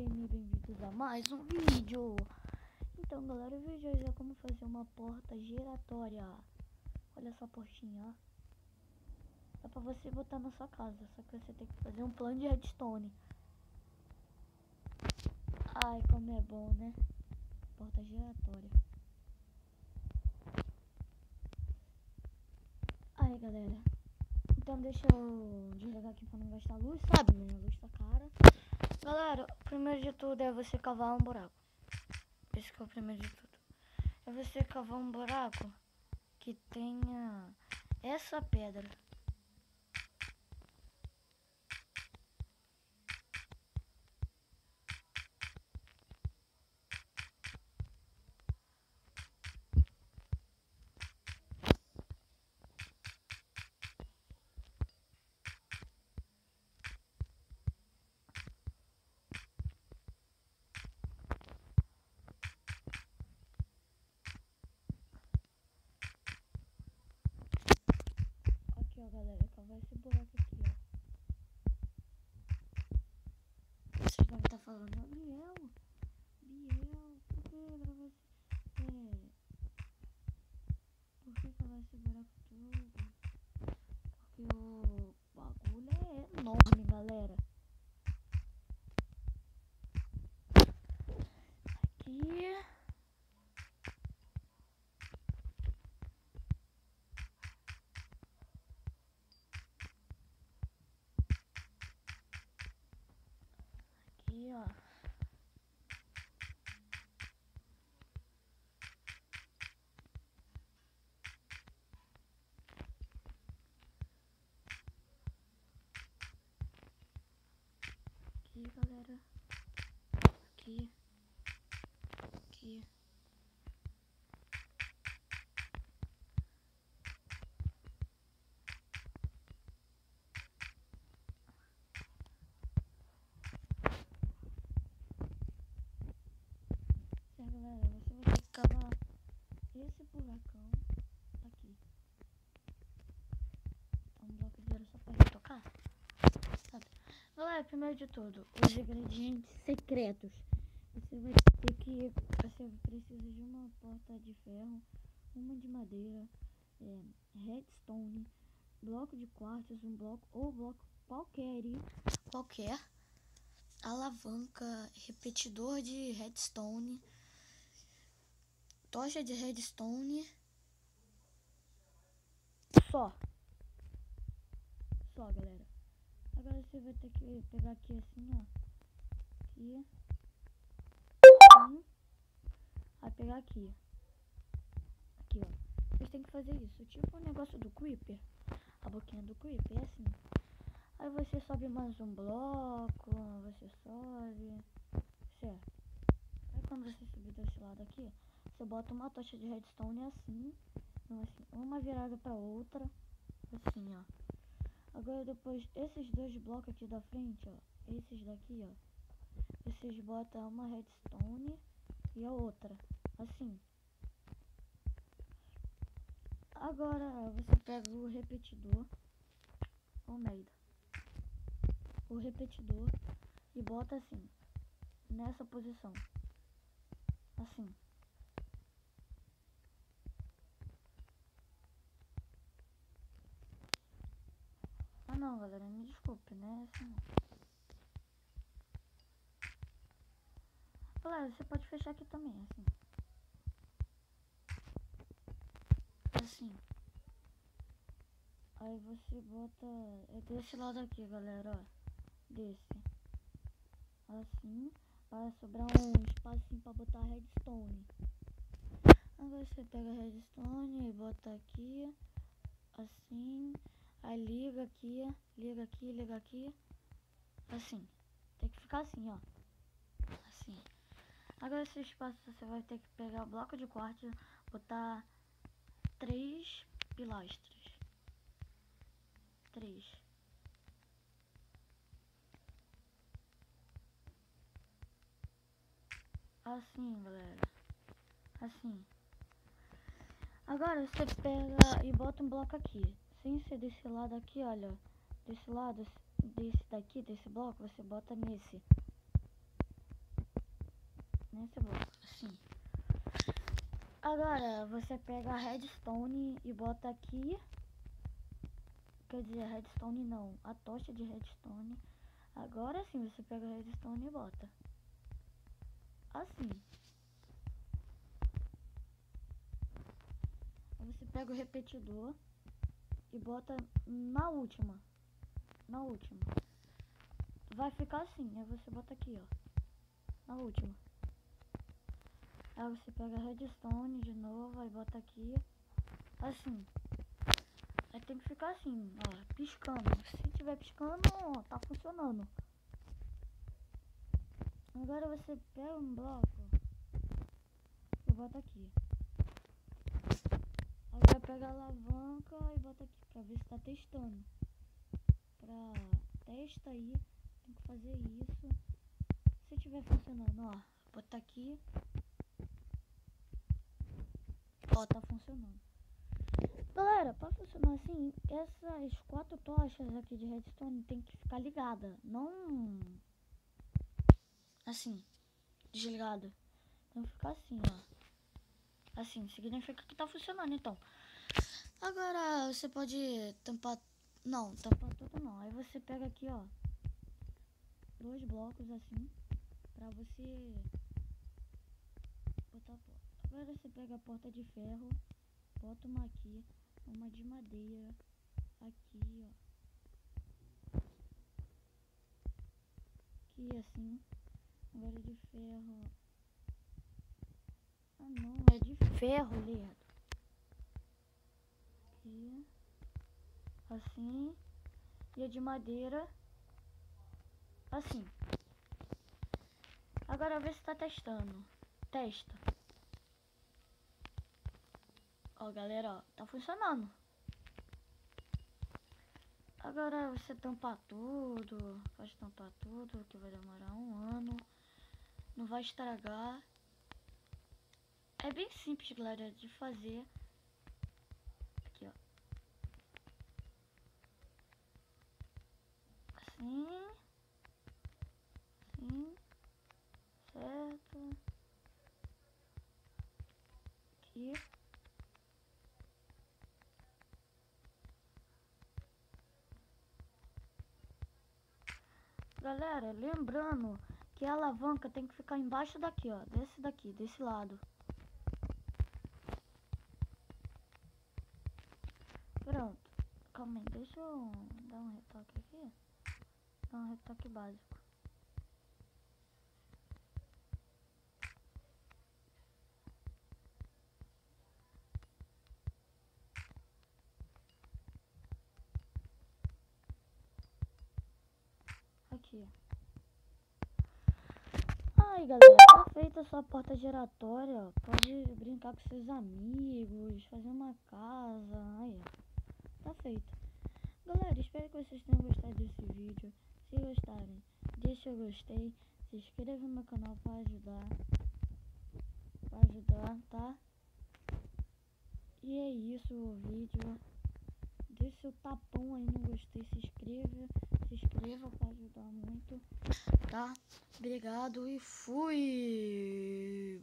game, bem-vindos a mais um vídeo. Então galera, o vídeo hoje é como fazer uma porta giratória. Olha essa portinha, ó. Dá pra você botar na sua casa, só que você tem que fazer um plano de redstone. Ai, como é bom, né? Porta giratória. Aí galera, então deixa eu desligar aqui pra não gastar luz, sabe? Minha luz tá cara. Galera, primeiro de tudo é você cavar um buraco. Esse que é o primeiro de tudo. É você cavar um buraco que tenha essa pedra. Aqui ó galera, cavar esse buraco aqui ó. Vocês devem estar falando, Biel, por que gravar esse... por que cavar esse buraco todo? Porque o bagulho é enorme, galera. Aqui... aqui ó. Aqui galera. Aqui. Aqui. Galera, você vai ter que cavar esse buracão aqui. Então, um bloco de ouro só pra retocar, sabe? Galera, primeiro de tudo, os ingredientes secretos. Você vai ter que... você precisa de uma porta de ferro, uma de madeira, redstone, bloco de quartzo, um bloco ou bloco qualquer, alavanca, repetidor de redstone, tocha de redstone, só galera. Agora você vai ter que pegar aqui assim ó, aqui, vai pegar aqui ó. Vocês têm que fazer isso, tipo o negócio do creeper, a boquinha do creeper é assim. Aí você sobe mais um bloco, você sobe, certo? Aí quando você subir desse lado aqui, você bota uma tocha de redstone assim, uma virada pra outra, assim ó. Agora depois, esses dois blocos aqui da frente ó, esses daqui ó, vocês botam uma redstone e a outra, assim. Agora você pega o repetidor, o repetidor e bota assim, nessa posição, assim. Ah não galera, me desculpe, né, assim não. Galera, você pode fechar aqui também, assim. Assim. Aí você bota, desse lado aqui galera, ó, desse. Assim, para sobrar um espacinho para botar redstone. Agora você pega a redstone e bota aqui, assim. Aí liga aqui, assim. Tem que ficar assim, ó. Assim. Agora esse espaço você vai ter que pegar o bloco de quartzo, botar 3 pilastras. 3. Assim, galera. Assim. Agora você pega e bota um bloco aqui. Sem ser desse lado aqui, olha. Desse lado, desse bloco, você bota nesse. nesse bloco, assim. Agora você pega a redstone e bota aqui. Quer dizer, redstone não, a tocha de redstone. Agora sim você pega a redstone e bota. Assim. Aí você pega o repetidor e bota na última. Na última. Vai ficar assim, aí você bota aqui, ó. Na última. Aí você pega a redstone de novo, aí bota aqui. Assim. Aí tem que ficar assim, ó, piscando. Se tiver piscando, ó, tá funcionando. Agora você pega um bloco e bota aqui. Agora pega a alavanca e bota aqui pra ver se tá testando. Testa aí, tem que fazer isso. Se tiver funcionando, ó, bota aqui. Ó, tá funcionando. Galera, pra funcionar assim, essas 4 tochas aqui de redstone tem que ficar ligada, não assim, desligada. Tem que ficar assim, ó. Assim, significa que tá funcionando, então. Agora você pode tampar, não, tampar tudo não. Aí você pega aqui, ó, 2 blocos assim, pra você botar a porta. Agora você pega a porta de ferro, bota uma aqui, uma de madeira, aqui, ó. Aqui assim, agora de ferro. Ah não, é de ferro, lerdo. Aqui, assim, e a de madeira, assim. Agora vê se tá testando. Testa. Ó, galera, ó, tá funcionando. Agora você tampar tudo. Pode tampar tudo, que vai demorar 1 ano. Não vai estragar. É bem simples, galera, de fazer. Aqui, ó. Assim. Assim. Certo. Aqui. Galera, lembrando que a alavanca tem que ficar embaixo daqui, ó. Desse lado. Pronto. Calma aí, deixa eu dar um retoque aqui. Dar um retoque básico. Aqui. Aí, galera, tá feita a sua porta giratória, ó. Pode brincar com seus amigos, fazer uma casa. Aí, ó. Tá feito. Galera, espero que vocês tenham gostado desse vídeo. Se gostarem, deixa o gostei. Se inscreva no meu canal para ajudar. Tá? E é isso o vídeo. Deixa seu tapão aí no gostei. Se inscreva para ajudar muito. Tá? Obrigado e fui!